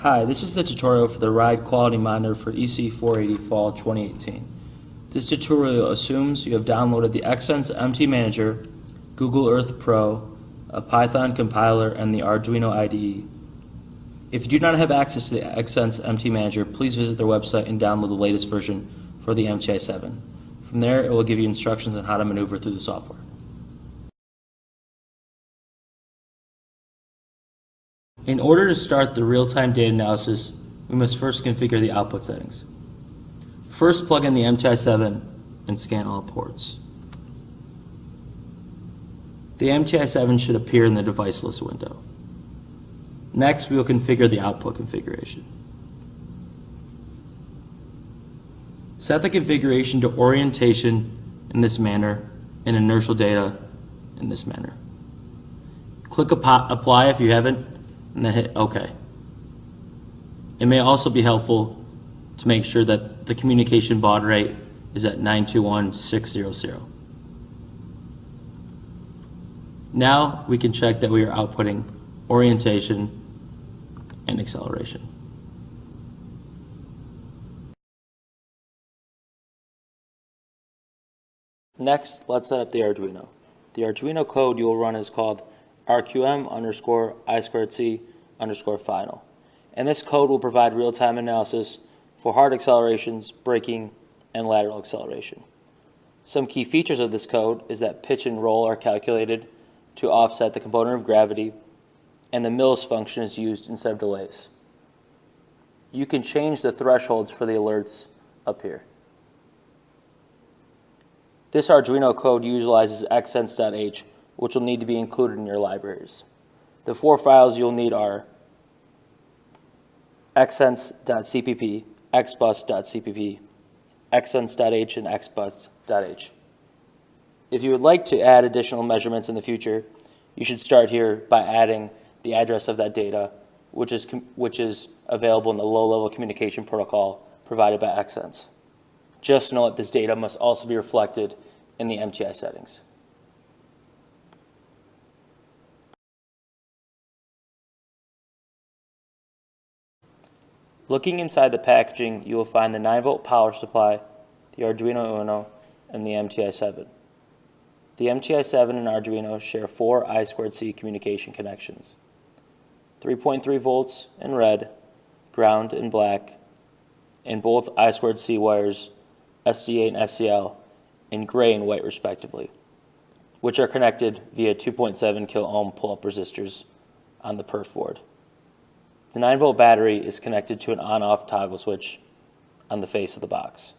Hi, this is the tutorial for the Ride Quality Monitor for ECE 480 Fall 2018. This tutorial assumes you have downloaded the Xsense MT Manager, Google Earth Pro, a Python compiler, and the Arduino IDE. If you do not have access to the Xsense MT Manager, please visit their website and download the latest version for the MTI-7. From there, it will give you instructions on how to maneuver through the software. In order to start the real-time data analysis, we must first configure the output settings. First, plug in the MTI-7 and scan all ports. The MTI-7 should appear in the device list window. Next, we will configure the output configuration. Set the configuration to orientation in this manner and inertial data in this manner. Click Apply if you haven't, and then hit OK. It may also be helpful to make sure that the communication baud rate is at 921.600. Now we can check that we are outputting orientation and acceleration. Next, let's set up the Arduino. The Arduino code you will run is called rqm_I2C_final. And this code will provide real-time analysis for hard accelerations, braking, and lateral acceleration. Some key features of this code is that pitch and roll are calculated to offset the component of gravity, and the mills function is used instead of delays. You can change the thresholds for the alerts up here. This Arduino code utilizes xsense.h, which will need to be included in your libraries. The four files you'll need are xsense.cpp, xbus.cpp, xsense.h, and xbus.h. If you would like to add additional measurements in the future, you should start here by adding the address of that data, which is available in the low-level communication protocol provided by Xsense. Just know that this data must also be reflected in the MTI settings. Looking inside the packaging, you will find the 9-volt power supply, the Arduino Uno, and the MTI-7. The MTI-7 and Arduino share 4 I2C communication connections: 3.3 volts in red, ground in black, and both I2C wires, SDA and SCL, in gray and white respectively, which are connected via 2.7 kilo ohm pull-up resistors on the perf board. The 9-volt battery is connected to an on-off toggle switch on the face of the box.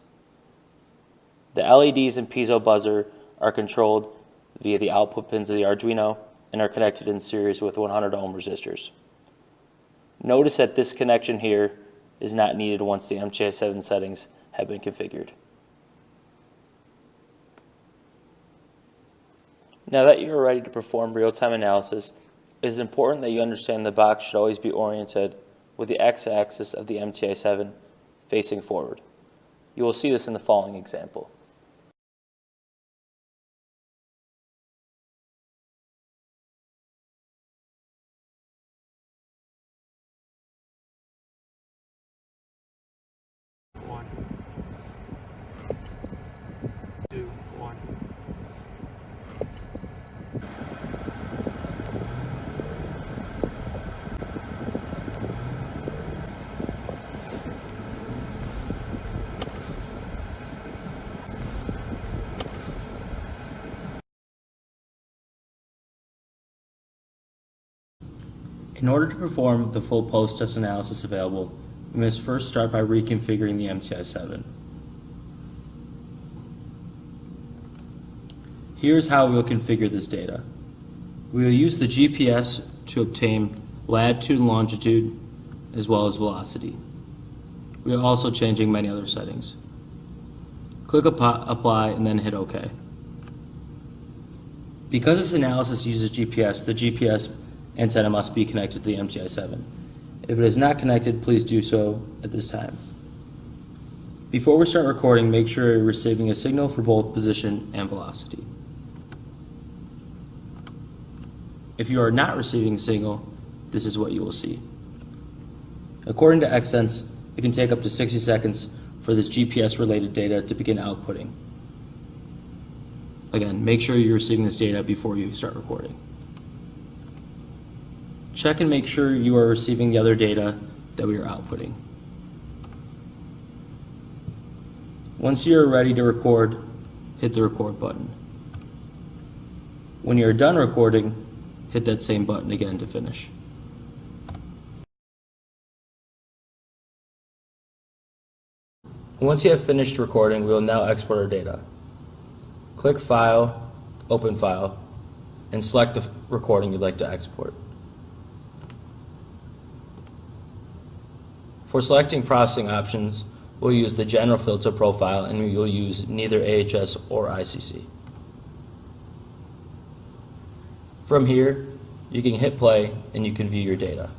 The LEDs and piezo buzzer are controlled via the output pins of the Arduino and are connected in series with 100 ohm resistors. Notice that this connection here is not needed once the MTI-7 settings have been configured. Now that you are ready to perform real-time analysis, it is important that you understand the box should always be oriented with the x-axis of the MTI-7 facing forward. You will see this in the following example. One, two, one. In order to perform the full post-test analysis available, we must first start by reconfiguring the MTI-7. Here's how we will configure this data. We will use the GPS to obtain latitude and longitude, as well as velocity. We are also changing many other settings. Click Apply and then hit OK. Because this analysis uses GPS, the GPS antenna must be connected to the MTI-7. If it is not connected, please do so at this time. Before we start recording, make sure you're receiving a signal for both position and velocity. If you are not receiving a signal, this is what you will see. According to Xsense, it can take up to 60 seconds for this GPS-related data to begin outputting. Again, make sure you're receiving this data before you start recording. Check and make sure you are receiving the other data that we are outputting. Once you're ready to record, hit the record button. When you're done recording, hit that same button again to finish. Once you have finished recording, we will now export our data. Click File, Open File, and select the recording you'd like to export. For selecting processing options, we'll use the general filter profile and we will use neither AHS or ICC. From here, you can hit play and you can view your data.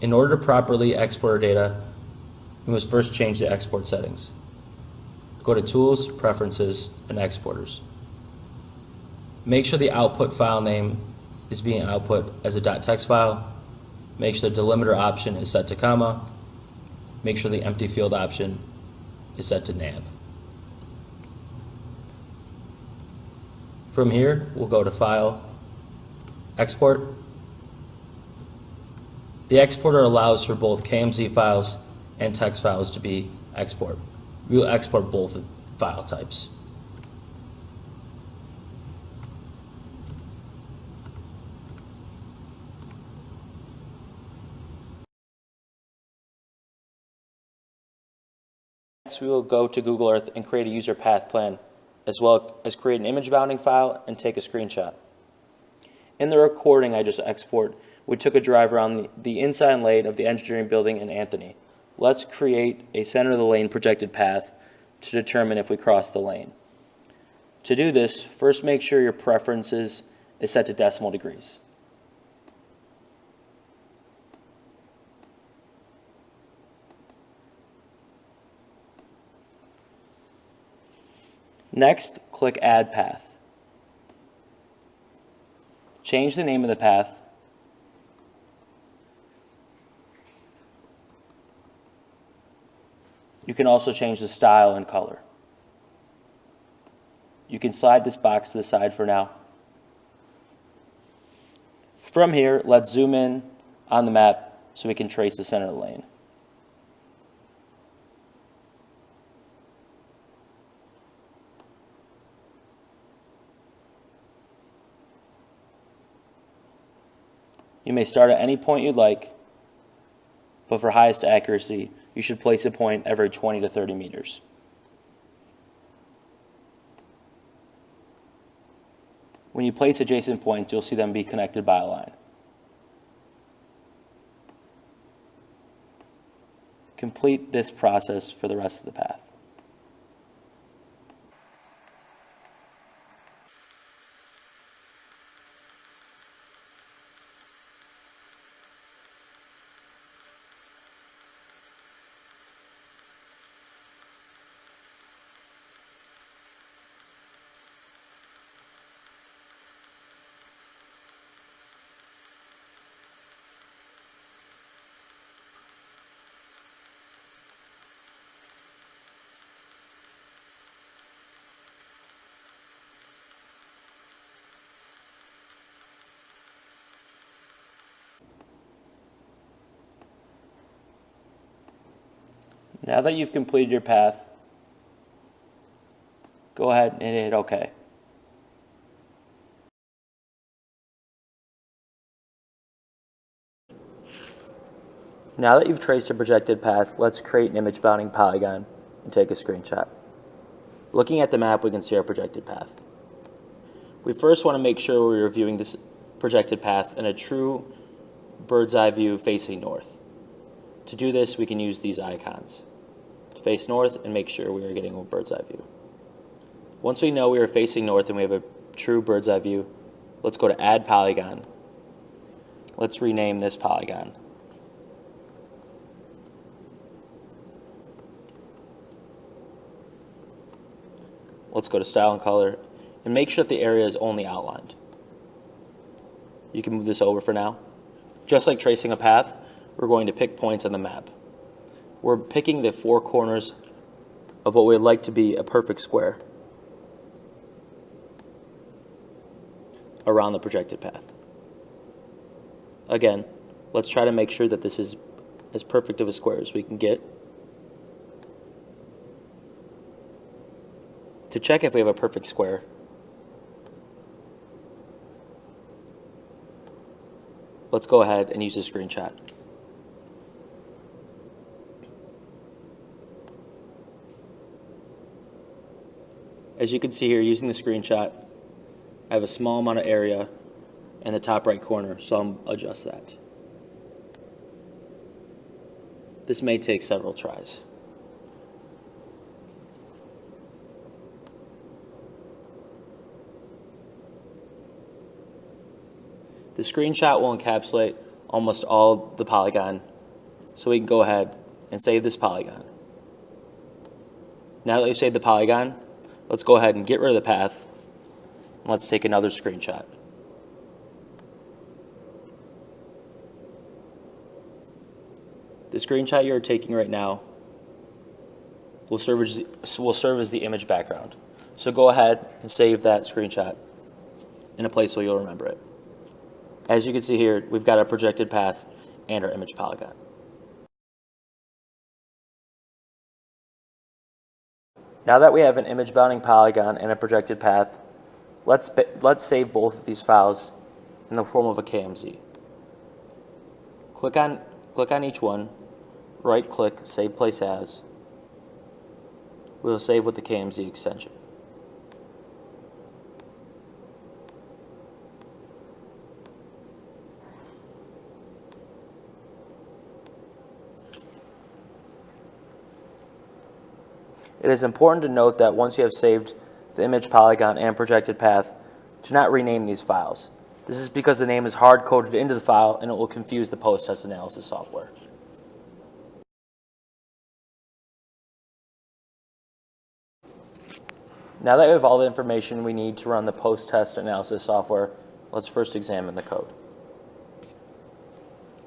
In order to properly export our data, we must first change the export settings. Go to Tools, Preferences, and Exporters. Make sure the output file name is being output as a .text file. Make sure the delimiter option is set to comma. Make sure the empty field option is set to nav. From here, we'll go to File, Export. The exporter allows for both KMZ files and text files to be exported. We will export both file types. Next, we will go to Google Earth and create a user path plan, as well as create an image bounding file and take a screenshot. In the recording I just exported, we took a drive around the inside lane of the engineering building in Anthony. Let's create a center of the lane projected path to determine if we cross the lane. To do this, first make sure your preferences is set to decimal degrees. Next, click Add Path. Change the name of the path. You can also change the style and color. You can slide this box to the side for now. From here, let's zoom in on the map so we can trace the center of the lane. You may start at any point you'd like, but for highest accuracy, you should place a point every 20 to 30 meters. When you place adjacent points, you'll see them be connected by a line. Complete this process for the rest of the path. Now that you've completed your path, go ahead and hit OK. Now that you've traced a projected path, let's create an image bounding polygon and take a screenshot. Looking at the map, we can see our projected path. We first want to make sure we're viewing this projected path in a true bird's eye view facing north. To do this, we can use these icons to face north and make sure we are getting a bird's eye view. Once we know we are facing north and we have a true bird's eye view, let's go to Add Polygon. Let's rename this polygon. Let's go to Style and Color, and make sure that the area is only outlined. You can move this over for now. Just like tracing a path, we're going to pick points on the map. We're picking the four corners of what we'd like to be a perfect square around the projected path. Again, let's try to make sure that this is as perfect of a square as we can get. To check if we have a perfect square, let's go ahead and use a screenshot. As you can see here, using the screenshot, I have a small amount of area in the top right corner, so I'll adjust that. This may take several tries. The screenshot will encapsulate almost all the polygon, so we can go ahead and save this polygon. Now that we've saved the polygon, let's go ahead and get rid of the path, and let's take another screenshot. The screenshot you're taking right now will serve as the image background. So go ahead and save that screenshot in a place where you'll remember it. As you can see here, we've got our projected path and our image polygon. Now that we have an image bounding polygon and a projected path, let's save both of these files in the form of a KMZ. Click on each one, right-click, Save Place As. We'll save with the KMZ extension. It is important to note that once you have saved the image polygon and projected path, do not rename these files. This is because the name is hard-coded into the file and it will confuse the post-test analysis software. Now that we have all the information we need to run the post-test analysis software, let's first examine the code.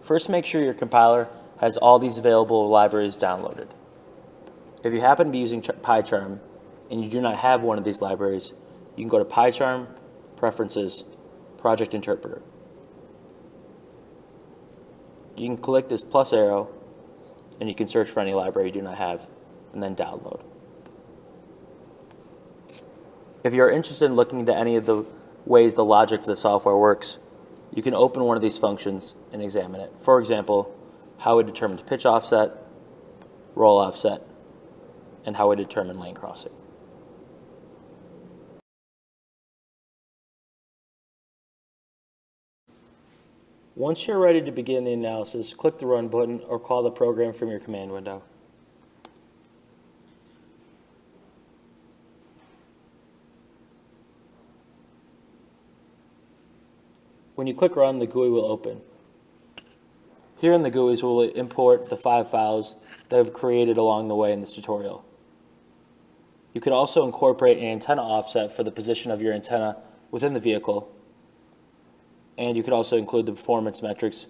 First, make sure your compiler has all these available libraries downloaded. If you happen to be using PyCharm and you do not have one of these libraries, you can go to PyCharm, Preferences, Project Interpreter. You can click this plus arrow and you can search for any library you do not have and then download. If you're interested in looking into any of the ways the logic for the software works, you can open one of these functions and examine it. For example, how we determine pitch offset, roll offset, and how we determine lane crossing. Once you're ready to begin the analysis, click the Run button or call the program from your command window. When you click Run, the GUI will open. Here in the GUIs, we'll import the 5 files that I've created along the way in this tutorial. You could also incorporate an antenna offset for the position of your antenna within the vehicle, and you could also include the performance metrics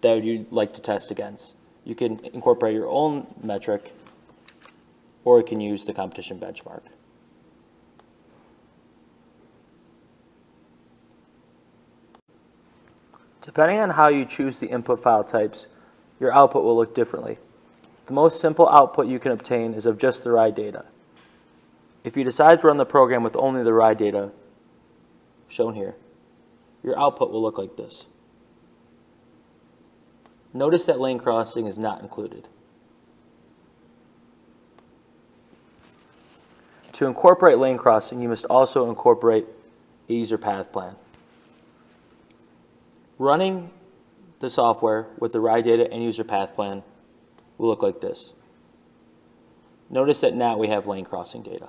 that you'd like to test against. You can incorporate your own metric, or you can use the competition benchmark. Depending on how you choose the input file types, your output will look differently. The most simple output you can obtain is of just the ride data. If you decide to run the program with only the ride data, shown here, your output will look like this. Notice that lane crossing is not included. To incorporate lane crossing, you must also incorporate a user path plan. Running the software with the ride data and user path plan will look like this. Notice that now we have lane crossing data.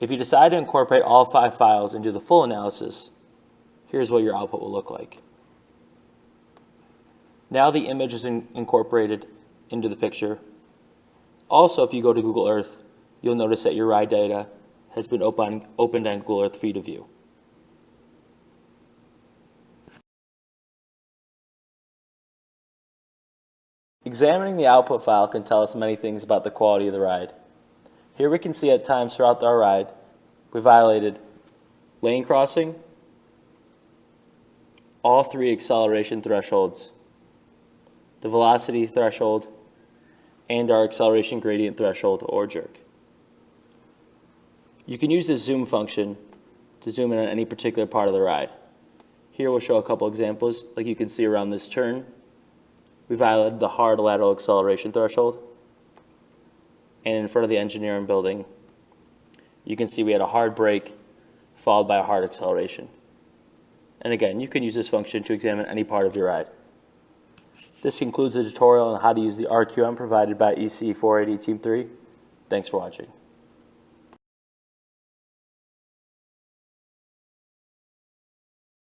If you decide to incorporate all 5 files and do the full analysis, here's what your output will look like. Now the image is incorporated into the picture, Also, if you go to Google Earth, you'll notice that your ride data has been opened on Google Earth for you to view. Examining the output file can tell us many things about the quality of the ride. Here we can see at times throughout our ride, we violated lane crossing, all three acceleration thresholds, the velocity threshold, and our acceleration gradient threshold or jerk. You can use this zoom function to zoom in on any particular part of the ride. Here we'll show a couple examples. Like you can see around this turn, we violated the hard lateral acceleration threshold. And in front of the engineering building, you can see we had a hard brake followed by a hard acceleration. And again, you can use this function to examine any part of your ride. This concludes the tutorial on how to use the RQM provided by ECE 480 Team 3. Thanks for watching.